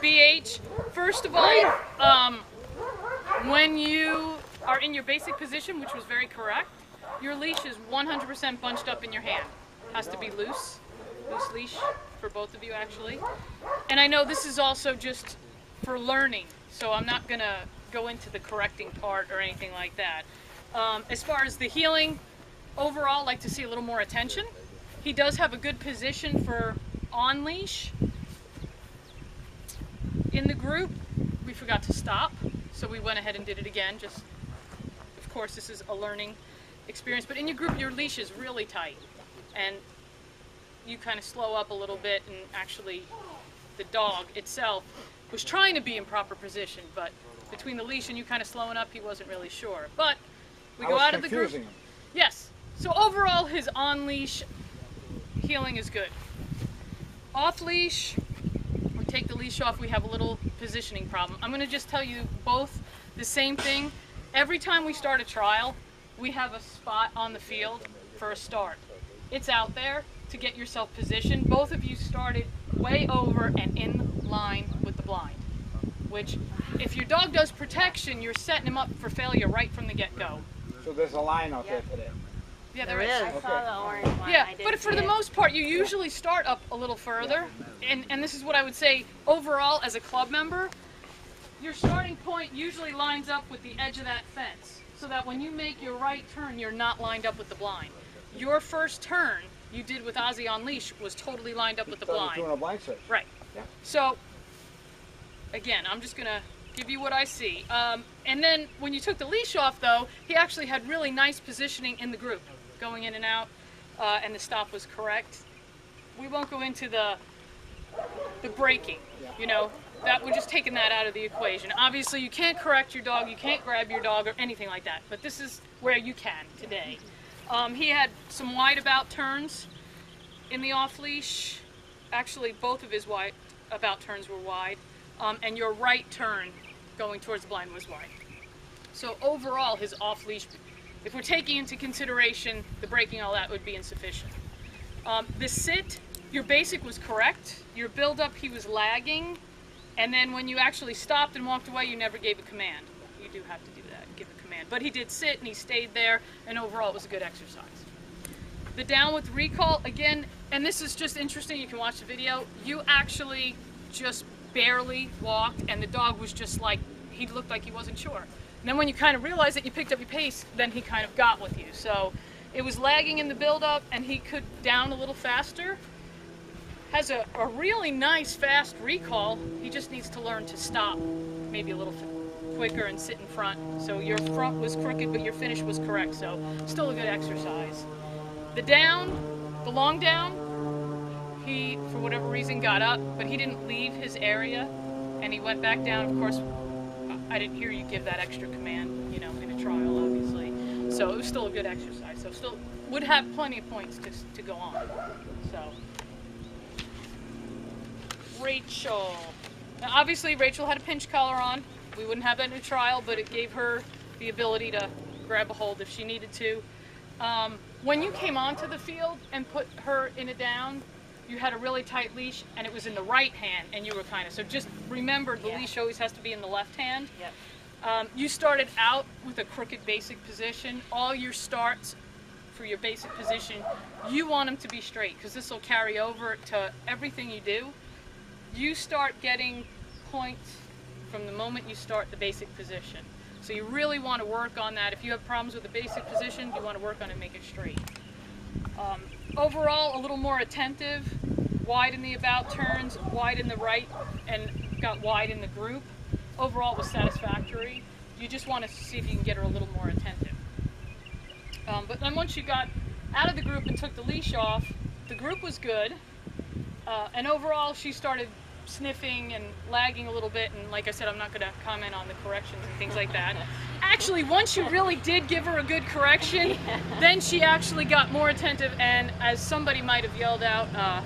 BH, first of all, when you are in your basic position, which was very correct, your leash is 100% bunched up in your hand. Has to be loose leash for both of you actually. And I know this is also just for learning, so I'm not gonna go into the correcting part or anything like that. As far as the heeling, overall, like to see a little more attention. He does have a good position for on leash. In the group, we forgot to stop, so we went ahead and did it again. Just, of course, this is a learning experience, but in your group, your leash is really tight, and you kind of slow up a little bit, and actually the dog itself was trying to be in proper position, but between the leash and you kind of slowing up, he wasn't really sure. But we go out of the group. Him. Yes. So overall, his on-leash heeling is good. Off-leash, we take the leash off, we have a little positioning problem. I'm going to just tell you both the same thing. Every time we start a trial, we have a spot on the field for a start. It's out there to get yourself positioned. Both of you started way over and in line with the blind, which if your dog does protection, you're setting him up for failure right from the get-go. So there's a line out there today. Yeah, there is. I saw the orange one. Yeah, but for the most part, you usually start up a little further, and this is what I would say overall as a club member, your starting point usually lines up with the edge of that fence, so that when you make your right turn, you're not lined up with the blind. Your first turn you did with Ozzy on leash was totally lined up with the blind. Doing a blind search. Right. Yeah. So, again, I'm just gonna give you what I see. And then when you took the leash off, though, he actually had really nice positioning in the group, going in and out, and the stop was correct. We won't go into the braking, you know, that we're just taking that out of the equation. Obviously, you can't correct your dog, you can't grab your dog or anything like that, but this is where you can today. He had some wide about turns in the off-leash. Actually, both of his wide about turns were wide, and your right turn going towards the blind was wide. So overall, his off-leash, if we're taking into consideration the braking, all that would be insufficient. The sit, your basic was correct. Your build-up, he was lagging, and then when you actually stopped and walked away, you never gave a command. You do have to do that, give a command. But he did sit, and he stayed there, and overall, it was a good exercise. The down with recall, again, and this is just interesting, you can watch the video, you actually just barely walked, and the dog was just like, he looked like he wasn't sure. And then when you kind of realized that you picked up your pace, then he kind of got with you. So it was lagging in the build-up, and he could down a little faster. Has a really nice fast recall. He just needs to learn to stop maybe a little quicker and sit in front. So your front was crooked, but your finish was correct. So still a good exercise. The down, the long down, he, for whatever reason, got up, but he didn't leave his area, and he went back down. Of course, I didn't hear you give that extra command, you know, in a trial, obviously. So it was still a good exercise. So still would have plenty of points to go on. So, Rachel. Now, obviously, Rachel had a pinch collar on. We wouldn't have that in a trial, but it gave her the ability to grab a hold if she needed to. When you came onto the field and put her in a down, you had a really tight leash, and it was in the right hand, and you were kind of, so just remember the leash always has to be in the left hand. Yep. You started out with a crooked basic position. All your starts for your basic position, you want them to be straight, because this will carry over to everything you do. You start getting points from the moment you start the basic position. So you really want to work on that. If you have problems with the basic position, you want to work on it and make it straight. Overall, a little more attentive, wide in the about turns, wide in the right, and got wide in the group. Overall, it was satisfactory. You just want to see if you can get her a little more attentive. But then once you got out of the group and took the leash off, the group was good. And overall, she started sniffing and lagging a little bit, and like I said, I'm not going to comment on the corrections and things like that. Actually, once you really did give her a good correction, then she actually got more attentive, and as somebody might have yelled out,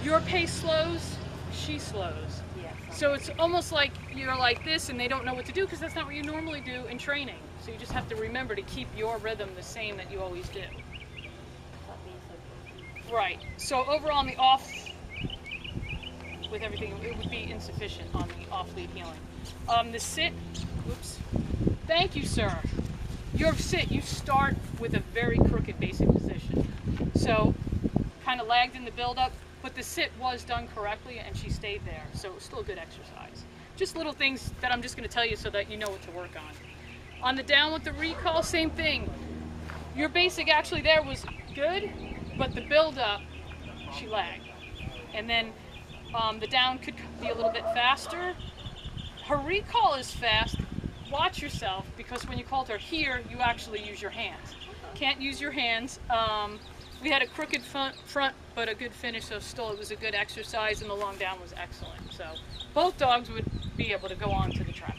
your pace slows, she slows. So it's almost like you're like this and they don't know what to do, because that's not what you normally do in training. So you just have to remember to keep your rhythm the same that you always do. Right. So overall on the off with everything, it would be insufficient on the off-lead heeling. The sit, whoops, thank you, sir. Your sit, you start with a very crooked basic position. So, kind of lagged in the build-up, but the sit was done correctly and she stayed there. So it was still a good exercise. Just little things that I'm just going to tell you so that you know what to work on. On the down with the recall, same thing. Your basic actually there was good, but the build-up, she lagged. And then the down could be a little bit faster. Her recall is fast. Watch yourself, because when you called her here, you actually use your hands. Can't use your hands. We had a crooked front, but a good finish, so still it was a good exercise, and the long down was excellent. So both dogs would be able to go on to the track.